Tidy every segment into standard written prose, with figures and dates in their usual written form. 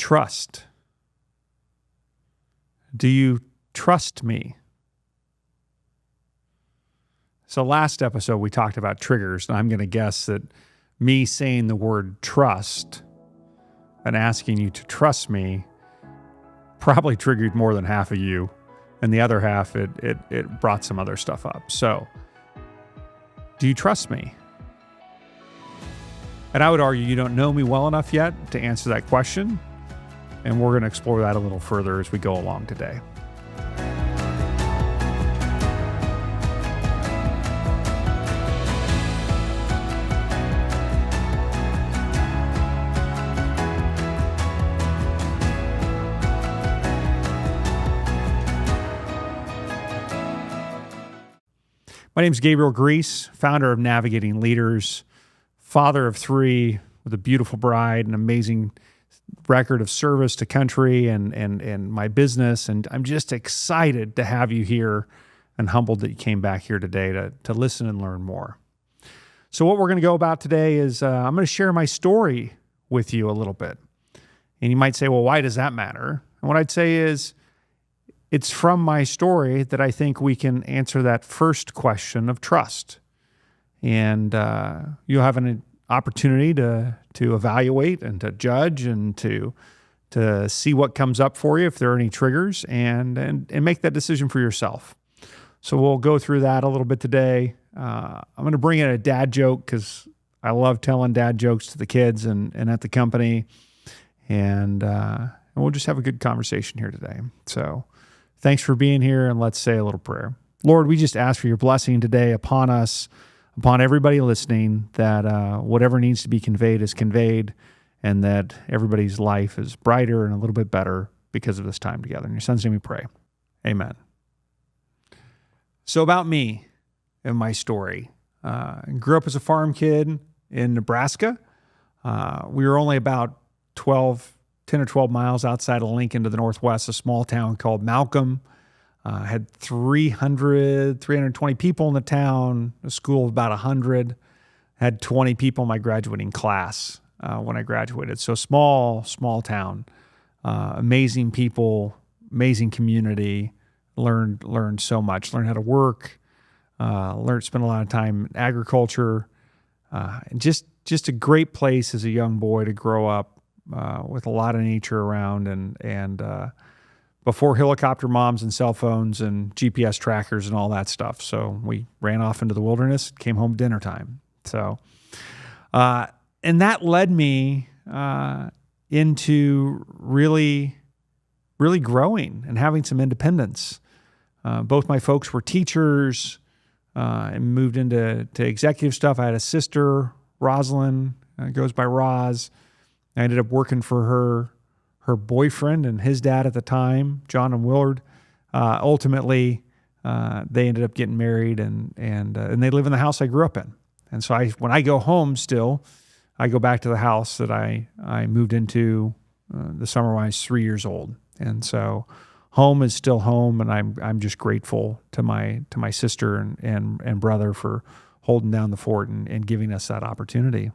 trust? Do you trust me? So last episode, we talked about triggers, and I'm going to guess that me saying the word trust and asking you to trust me probably triggered more than half of you, and the other half, it brought some other stuff up. So, do you trust me? And I would argue you don't know me well enough yet to answer that question, and we're going to explore that a little further as we go along today. My name is Gabriel Grease, founder of Navigating Leaders, father of 3 with a beautiful bride, an amazing record of service to country and my business. And I'm just excited to have you here and humbled that you came back here today to listen and learn more. So what we're going to go about today is I'm going to share my story with you a little bit. And you might say, well, why does that matter? And what I'd say is, it's from my story that I think we can answer that first question of trust. And you'll have an opportunity to evaluate and to judge and to see what comes up for you if there are any triggers and make that decision for yourself. So we'll go through that a little bit today. I'm going to bring in a dad joke because I love telling dad jokes to the kids and at the company. And we'll just have a good conversation here today. So thanks for being here, and let's say a little prayer. Lord, we just ask for your blessing today upon us, upon everybody listening, that whatever needs to be conveyed is conveyed, and that everybody's life is brighter and a little bit better because of this time together. In your son's name we pray. Amen. So about me and my story. I grew up as a farm kid in Nebraska. We were only about 10 or 12 miles outside of Lincoln to the northwest, a small town called Malcolm. Had 320 people in the town, a school of about 100. Had 20 people in my graduating class when I graduated. So small town, amazing people, amazing community. Learned so much. Learned how to work. Spent a lot of time in agriculture. And just a great place as a young boy to grow up. With a lot of nature around and before helicopter moms and cell phones and GPS trackers and all that stuff. So we ran off into the wilderness, came home dinner time. So, and that led me into really growing and having some independence. Both my folks were teachers and moved into executive stuff. I had a sister, Rosalind, goes by Roz. I ended up working for her boyfriend and his dad at the time, John and Willard. Ultimately, they ended up getting married and they live in the house I grew up in. And so when I go home still, I go back to the house that I moved into the summer when I was 3 years old. And so home is still home, and I'm just grateful to my sister and brother for holding down the fort and giving us that opportunity.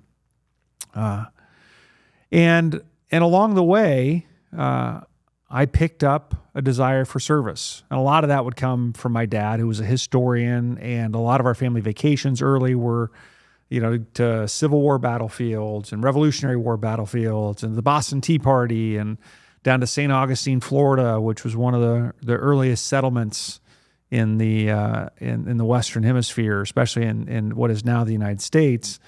And along the way, I picked up a desire for service. And a lot of that would come from my dad, who was a historian, and a lot of our family vacations early were, to Civil War battlefields and Revolutionary War battlefields and the Boston Tea Party and down to St. Augustine, Florida, which was one of the earliest settlements in the Western Hemisphere, especially in what is now the United States.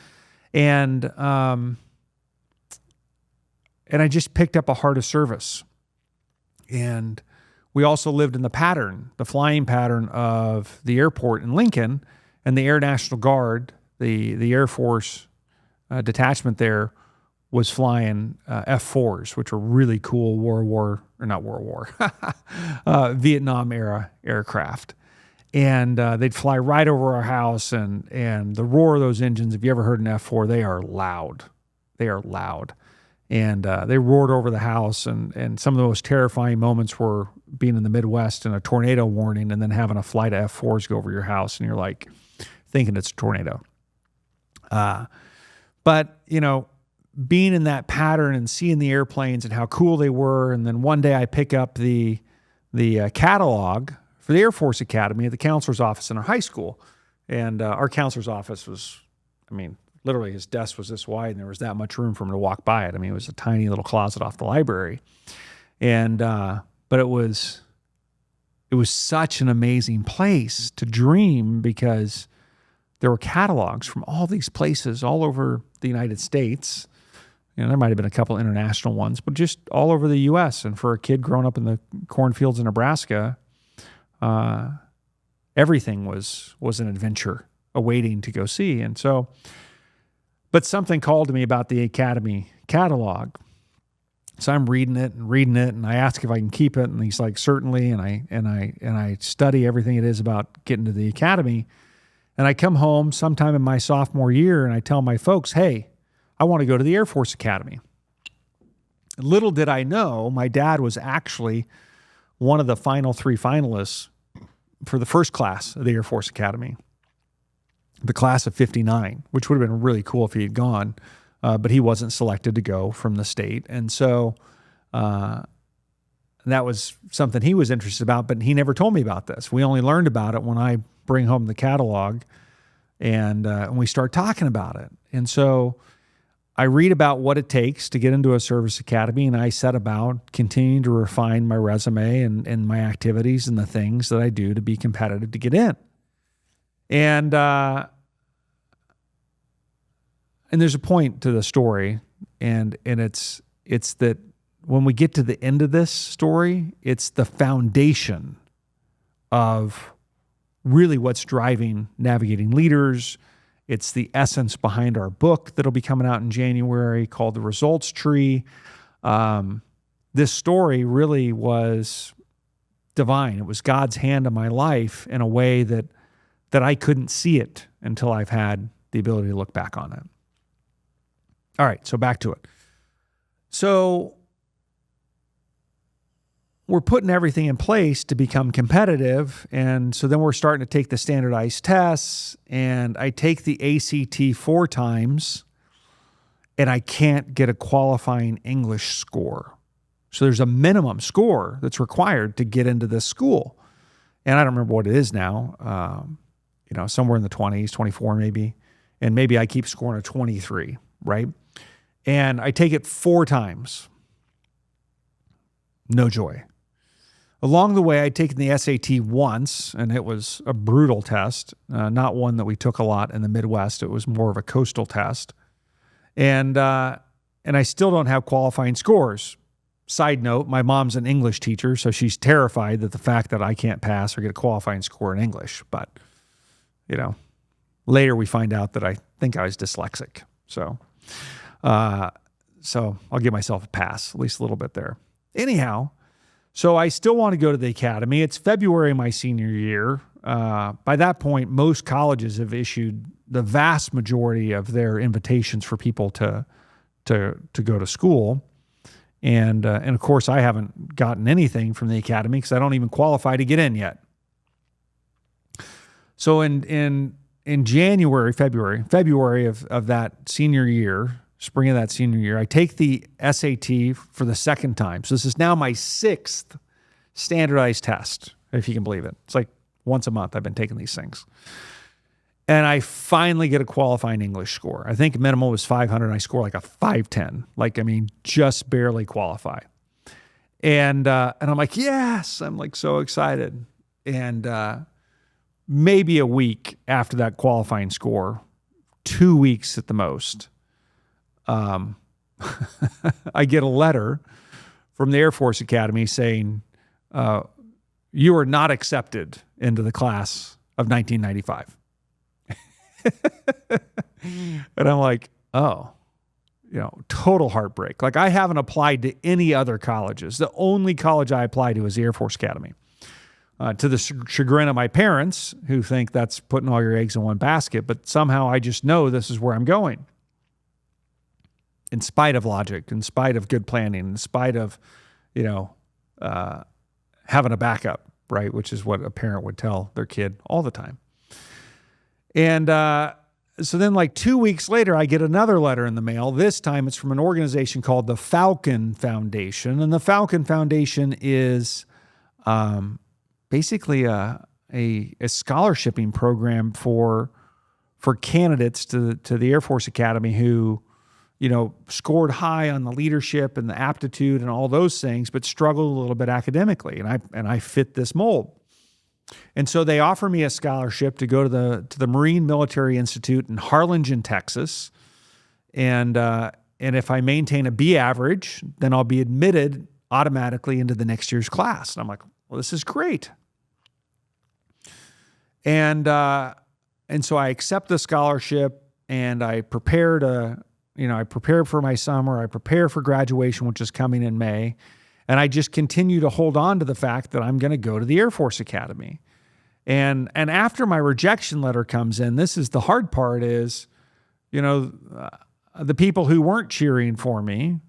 And I just picked up a heart of service. And we also lived in the flying pattern of the airport in Lincoln, and the Air National Guard, the Air Force detachment there, was flying F-4s, which were really cool Vietnam era aircraft. And they'd fly right over our house, and the roar of those engines, if you ever heard an F-4, they are loud. And they roared over the house, and some of the most terrifying moments were being in the Midwest and a tornado warning, and then having a flight of F-4s go over your house, and you're like thinking it's a tornado. But being in that pattern and seeing the airplanes and how cool they were. And then one day I pick up the catalog for the Air Force Academy at the counselor's office in our high school. And our counselor's office was, literally his desk was this wide and there was that much room for him to walk by it. It was a tiny little closet off the library. And, but it was such an amazing place to dream because there were catalogs from all these places all over the United States. There might have been a couple international ones, but just all over the U.S. And for a kid growing up in the cornfields of Nebraska, everything was an adventure awaiting to go see. And so, but something called to me about the Academy catalog. So I'm reading it, and I ask if I can keep it, and he's like, certainly. And I study everything it is about getting to the Academy. And I come home sometime in my sophomore year, and I tell my folks, hey, I want to go to the Air Force Academy. Little did I know, my dad was actually one of the final 3 finalists for the first class of the Air Force Academy, the class of 59, which would have been really cool if he had gone, but he wasn't selected to go from the state. And so that was something he was interested about, but he never told me about this. We only learned about it when I bring home the catalog and we start talking about it. And so I read about what it takes to get into a service academy, and I set about continuing to refine my resume and my activities and the things that I do to be competitive to get in. And there's a point to the story, and it's that when we get to the end of this story, it's the foundation of really what's driving Navigating Leaders. It's the essence behind our book that'll be coming out in January called The Results Tree. This story really was divine. It was God's hand in my life in a way that I couldn't see it until I've had the ability to look back on it. All right, so back to it. So we're putting everything in place to become competitive. And so then we're starting to take the standardized tests, and I take the ACT 4 times and I can't get a qualifying English score. So there's a minimum score that's required to get into this school. And I don't remember what it is now, somewhere in the 20s, 24 maybe. And maybe I keep scoring a 23, right? And I take it 4 times. No joy. Along the way, I'd taken the SAT once, and it was a brutal test, not one that we took a lot in the Midwest. It was more of a coastal test. And I still don't have qualifying scores. Side note, my mom's an English teacher, so she's terrified that the fact that I can't pass or get a qualifying score in English. But, later we find out that I think I was dyslexic. So I'll give myself a pass, at least a little bit there. Anyhow, so I still want to go to the academy. It's February of my senior year. By that point, most colleges have issued the vast majority of their invitations for people to go to school. And of course, I haven't gotten anything from the academy because I don't even qualify to get in yet. So in February of that senior year, spring of that senior year, I take the SAT for the second time. So this is now my 6th standardized test, if you can believe it. It's like once a month I've been taking these things. And I finally get a qualifying English score. I think minimum was 500. I score like a 510. Just barely qualify. And I'm like, yes, I'm like so excited. And maybe a week after that qualifying score, 2 weeks at the most, I get a letter from the Air Force Academy saying, you are not accepted into the class of 1995. And I'm like, oh, total heartbreak. Like I haven't applied to any other colleges. The only college I applied to was the Air Force Academy. To the chagrin of my parents, who think that's putting all your eggs in one basket, but somehow I just know this is where I'm going. In spite of logic, in spite of good planning, in spite of, having a backup, right? Which is what a parent would tell their kid all the time. And then like 2 weeks later, I get another letter in the mail. This time it's from an organization called the Falcon Foundation. And the Falcon Foundation is basically a scholarshiping program for candidates to the Air Force Academy who, scored high on the leadership and the aptitude and all those things, but struggled a little bit academically. And I fit this mold. And so they offer me a scholarship to go to the Marine Military Institute in Harlingen, Texas. And if I maintain a B average, then I'll be admitted automatically into the next year's class. And I'm like, well, this is great. And so I accept the scholarship, and I prepare for my summer. I prepare for graduation, which is coming in May. And I just continue to hold on to the fact that I'm going to go to the Air Force Academy. And after my rejection letter comes in, this is the hard part is, the people who weren't cheering for me,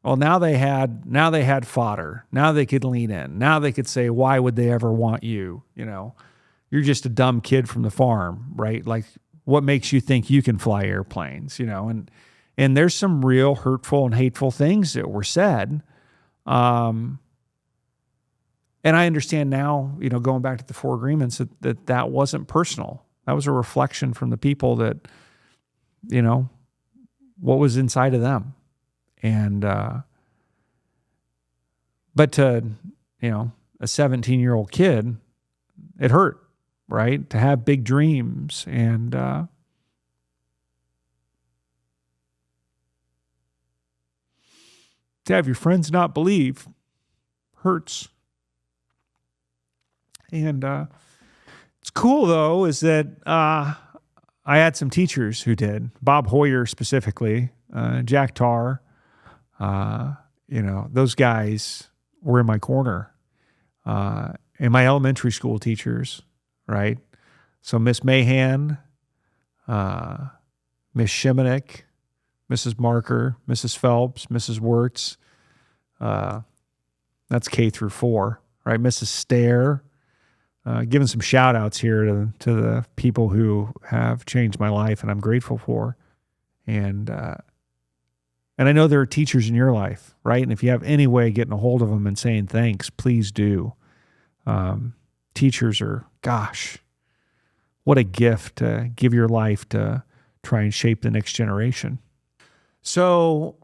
well, now they had fodder. Now they could lean in. Now they could say, why would they ever want you? You're just a dumb kid from the farm, right? Like, what makes you think you can fly airplanes, And there's some real hurtful and hateful things that were said. And I understand now, going back to the 4 agreements, that wasn't personal. That was a reflection from the people that, what was inside of them. And, but to, a 17-year-old kid, it hurt, right? To have big dreams and, to have your friends not believe hurts. And it's cool, though, is that I had some teachers who did. Bob Hoyer specifically, Jack Tarr, those guys were in my corner. And my elementary school teachers, right? So Miss Mahan, Miss Shimonik, Mrs. Marker, Mrs. Phelps, Mrs. Wirtz. That's K through 4, right? Mrs. Stair. Giving some shout outs here to the people who have changed my life and I'm grateful for. And I know there are teachers in your life, right? And if you have any way of getting a hold of them and saying thanks, please do. Teachers are, gosh, what a gift to give your life to try and shape the next generation. So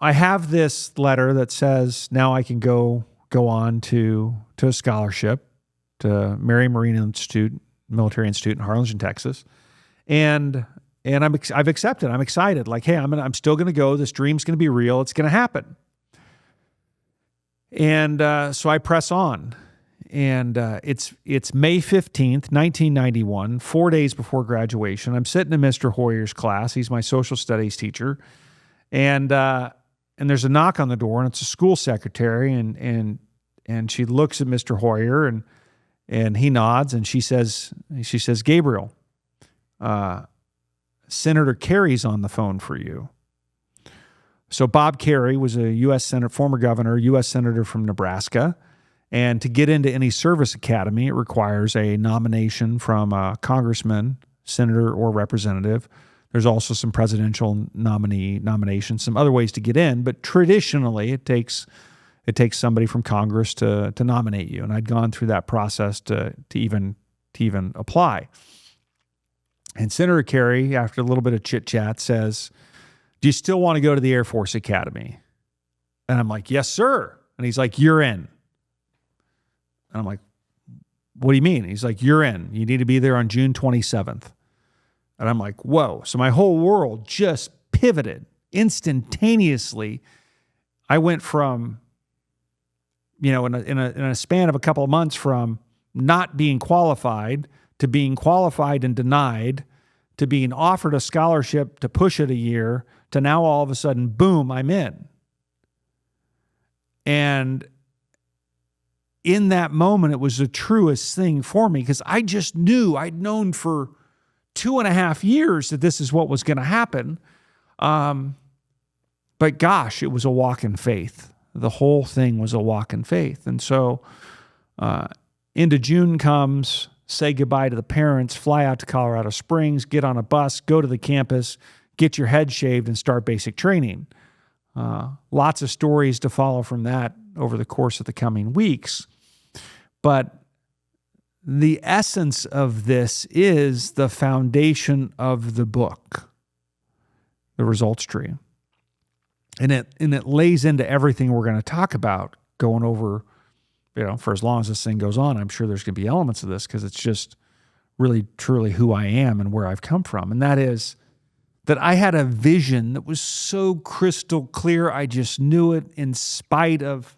I have this letter that says now I can go on to a scholarship to Military Institute in Harlingen, Texas. And I've accepted. I'm excited. Like, hey, I'm still going to go. This dream's going to be real. It's going to happen. And so I press on. And it's May 15th, 1991, 4 days before graduation. I'm sitting in Mr. Hoyer's class. He's my social studies teacher. And there's a knock on the door, and it's a school secretary. And she looks at Mr. Hoyer, and he nods, and she says, Gabriel, Senator Kerry's on the phone for you. So Bob Kerry was a U.S. Senator, former governor, U.S. Senator from Nebraska. And to get into any service academy, it requires a nomination from a congressman, senator, or representative. There's also some presidential nominations, some other ways to get in, but traditionally it takes somebody from Congress to nominate you. And I'd gone through that process to even apply. And Senator Kerry, after a little bit of chit chat, says, "Do you still want to go to the Air Force Academy?" And I'm like, "Yes, sir." And he's like, "You're in." And I'm like, "What do you mean?" He's like, "You're in. You need to be there on June 27th. And I'm like, whoa. So my whole world just pivoted instantaneously. I went from, in a span of a couple of months, from not being qualified to being qualified and denied to being offered a scholarship to push it a year to now all of a sudden, boom, I'm in. And in that moment, it was the truest thing for me because I just knew, I'd known for 2.5 years that this is what was going to happen. But gosh, it was a walk in faith. The whole thing was a walk in faith. And so into June comes, say goodbye to the parents, fly out to Colorado Springs, get on a bus, go to the campus, get your head shaved, and start basic training. Lots of stories to follow from that over the course of the coming weeks. But the essence of this is the foundation of the book, the results tree. And it lays into everything we're going to talk about going over, for as long as this thing goes on. I'm sure there's going to be elements of this because it's just really, truly who I am and where I've come from. And that is that I had a vision that was so crystal clear. I just knew it in spite of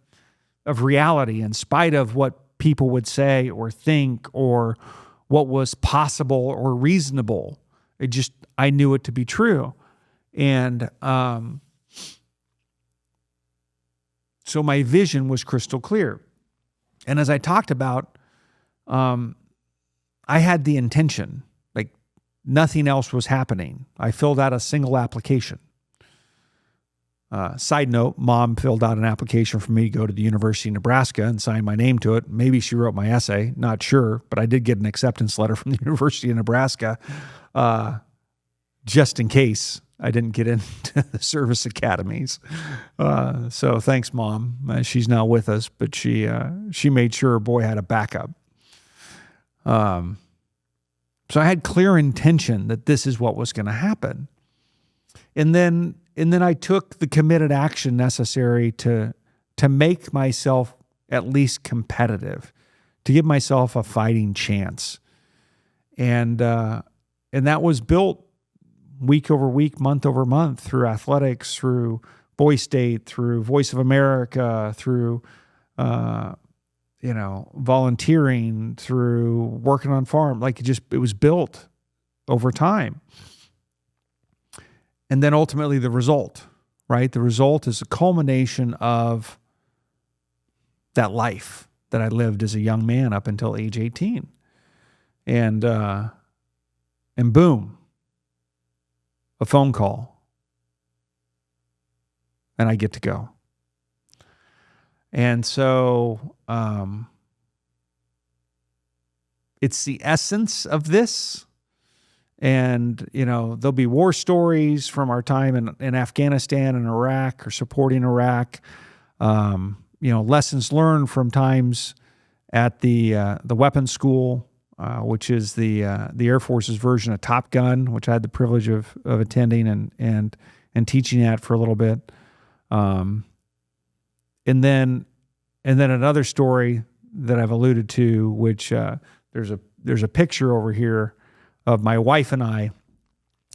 reality, in spite of what people would say or think or what was possible or reasonable. I knew it to be true. And so my vision was crystal clear. And as I talked about, I had the intention, like nothing else was happening. I filled out a single application. Side note, Mom filled out an application for me to go to the University of Nebraska and sign my name to it. Maybe she wrote my essay, not sure, but I did get an acceptance letter from the University of Nebraska, just in case I didn't get into the service academies. So thanks, Mom. She's not with us, but she made sure her boy had a backup. So I had clear intention that this is what was going to happen. And then I took the committed action necessary to make myself at least competitive, to give myself a fighting chance. And that was built week over week, month over month, through athletics, through Boy State, through Voice of America, through volunteering, through working on farm. It was built over time. And then ultimately the result, right? The result is a culmination of that life that I lived as a young man up until age 18. And boom, a phone call, and I get to go. And so it's the essence of this. And, there'll be war stories from our time in Afghanistan and Iraq or supporting Iraq. Lessons learned from times at the weapons school, which is the Air Force's version of Top Gun, which I had the privilege of attending and teaching at for a little bit. And then another story that I've alluded to, which there's a picture over here of my wife and I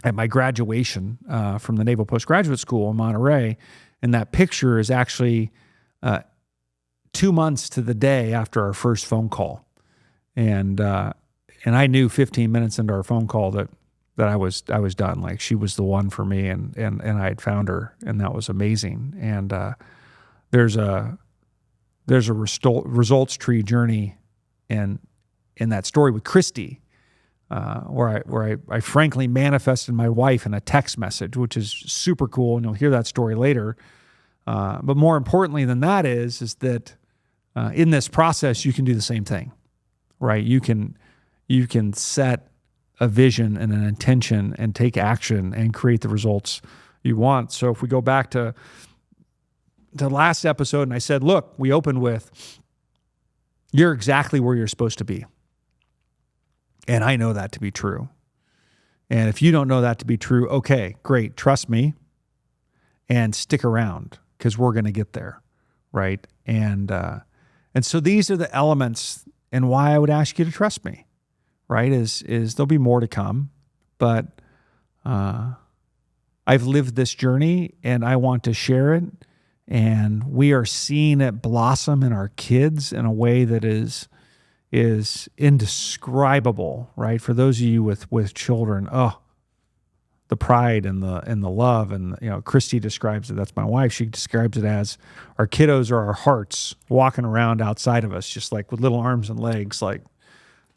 at my graduation from the Naval Postgraduate School in Monterey. And that picture is actually 2 months to the day after our first phone call. And I knew 15 minutes into our phone call that I was done. Like, she was the one for me, and I had found her, and that was amazing. And there's a results tree journey in that story with Christy, where I frankly manifested my wife in a text message, which is super cool, and you'll hear that story later. But more importantly than that is that in this process, you can do the same thing, right? You can set a vision and an intention and take action and create the results you want. So if we go back to the last episode, and I said, look, we opened with, you're exactly where you're supposed to be. And I know that to be true. And if you don't know that to be true, okay, great. Trust me and stick around, because we're going to get there, right? And so these are the elements and why I would ask you to trust me, right? Is there'll be more to come, but I've lived this journey and I want to share it. And we are seeing it blossom in our kids in a way that is indescribable, right? For those of you with children, the pride and the love, and Christy describes it. That's my wife. She describes it as our kiddos are our hearts walking around outside of us, just like with little arms and legs, like,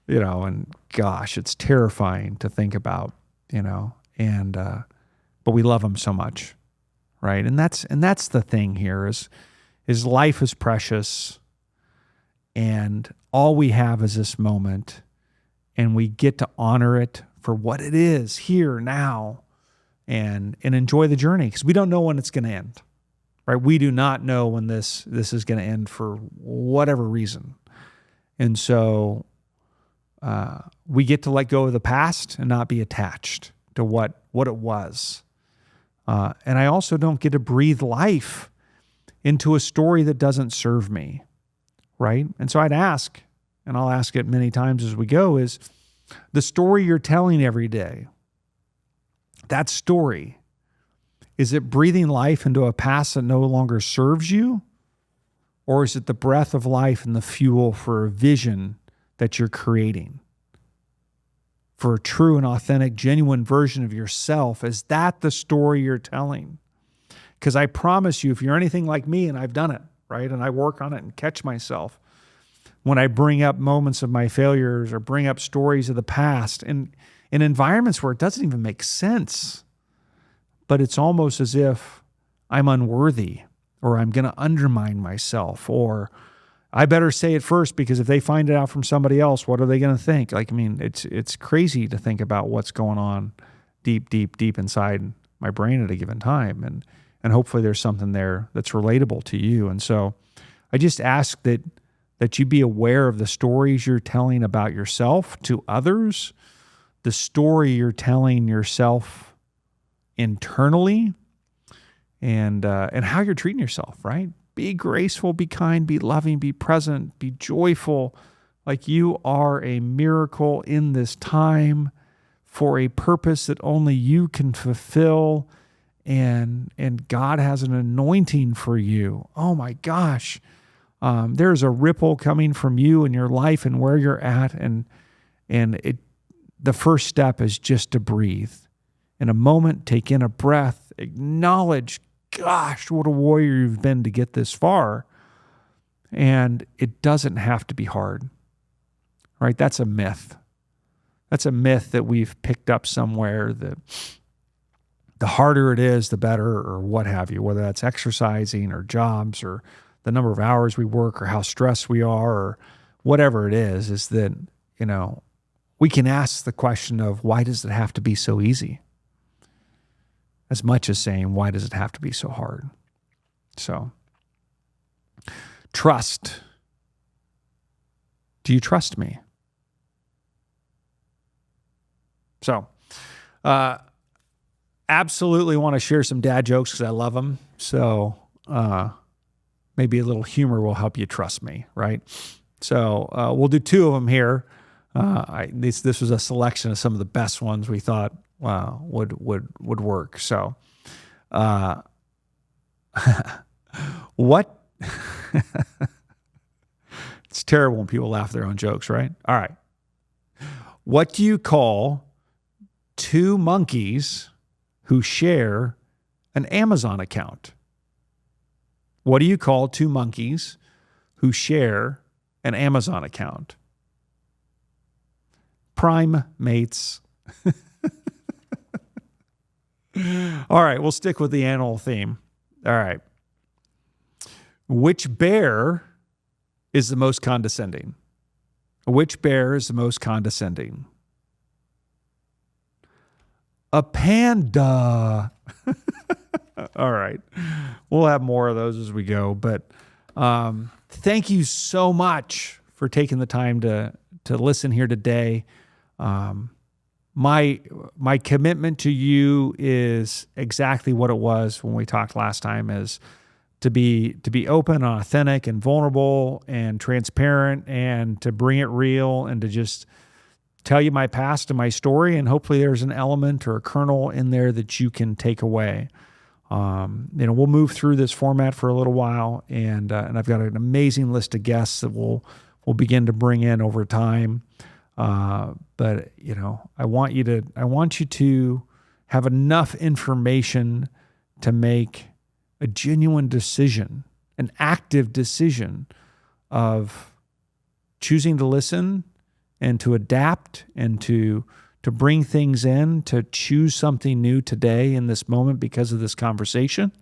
and gosh, it's terrifying to think about, but we love them so much, right? And that's the thing here is life is precious, and all we have is this moment, and we get to honor it for what it is here now, and enjoy the journey, because we don't know when it's going to end, right? We do not know when this is going to end for whatever reason. And so we get to let go of the past and not be attached to what it was. And I also don't get to breathe life into a story that doesn't serve me, right? And so I'd ask, and I'll ask it many times as we go, is the story you're telling every day, that story, is it breathing life into a past that no longer serves you? Or is it the breath of life and the fuel for a vision that you're creating? For a true and authentic, genuine version of yourself? Is that the story you're telling? Because I promise you, if you're anything like me, and I've done it, right? And I work on it and catch myself when I bring up moments of my failures or bring up stories of the past and in environments where it doesn't even make sense, but it's almost as if I'm unworthy, or I'm going to undermine myself, or I better say it first, because if they find it out from somebody else, what are they going to think? Like, I mean, it's crazy to think about what's going on deep inside my brain at a given time. And hopefully there's something there that's relatable to you. And so I just ask that you be aware of the stories you're telling about yourself to others, the story you're telling yourself internally, and how you're treating yourself, right? Be graceful, be kind, be loving, be present, be joyful, like you are a miracle in this time for a purpose that only you can fulfill. And God has an anointing for you. Oh my gosh. There's a ripple coming from you and your life and where you're at. And the first step is just to breathe. In a moment, take in a breath, acknowledge, gosh, what a warrior you've been to get this far. And it doesn't have to be hard, right? That's a myth. That's a myth that we've picked up somewhere, that the harder it is, the better, or what have you, whether that's exercising or jobs or the number of hours we work or how stressed we are or whatever it is that, we can ask the question of, why does it have to be so easy? As much as saying, why does it have to be so hard? So, trust. Do you trust me? So, absolutely want to share some dad jokes because I love them. So maybe a little humor will help you trust me, right? So we'll do two of them here. This was a selection of some of the best ones we thought would work. So what? It's terrible when people laugh at their own jokes, right? All right. What do you call two monkeys who share an Amazon account? What do you call two monkeys who share an Amazon account? Prime mates. All right, we'll stick with the animal theme. All right. Which bear is the most condescending? Which bear is the most condescending? A panda. All right. We'll have more of those as we go. But thank you so much for taking the time to listen here today. My commitment to you is exactly what it was when we talked last time, is to be open and authentic and vulnerable and transparent, and to bring it real, and to just tell you my past and my story. And hopefully there's an element or a kernel in there that you can take away. We'll move through this format for a little while, and I've got an amazing list of guests that we'll begin to bring in over time. But I want you to have enough information to make a genuine decision, an active decision of choosing to listen and to adapt and to bring things in, to choose something new today in this moment because of this conversation,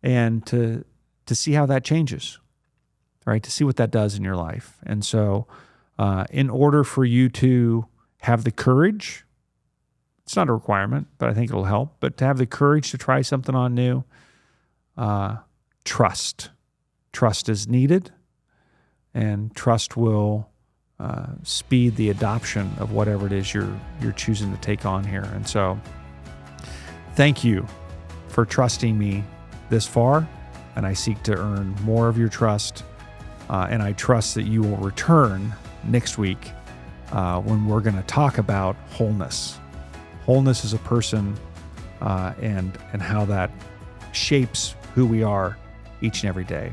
and to see how that changes, right? To see what that does in your life. And so in order for you to have the courage, it's not a requirement, but I think it'll help, but to have the courage to try something on new, trust. Trust is needed, and trust will speed the adoption of whatever it is you're choosing to take on here. And so thank you for trusting me this far, and I seek to earn more of your trust, and I trust that you will return next week when we're going to talk about wholeness. Wholeness as a person, and how that shapes who we are each and every day.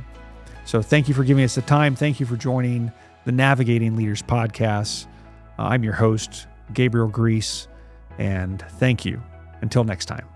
So thank you for giving us the time. Thank you for joining the Navigating Leaders podcast. I'm your host, Gabriel Grease, and thank you. Until next time.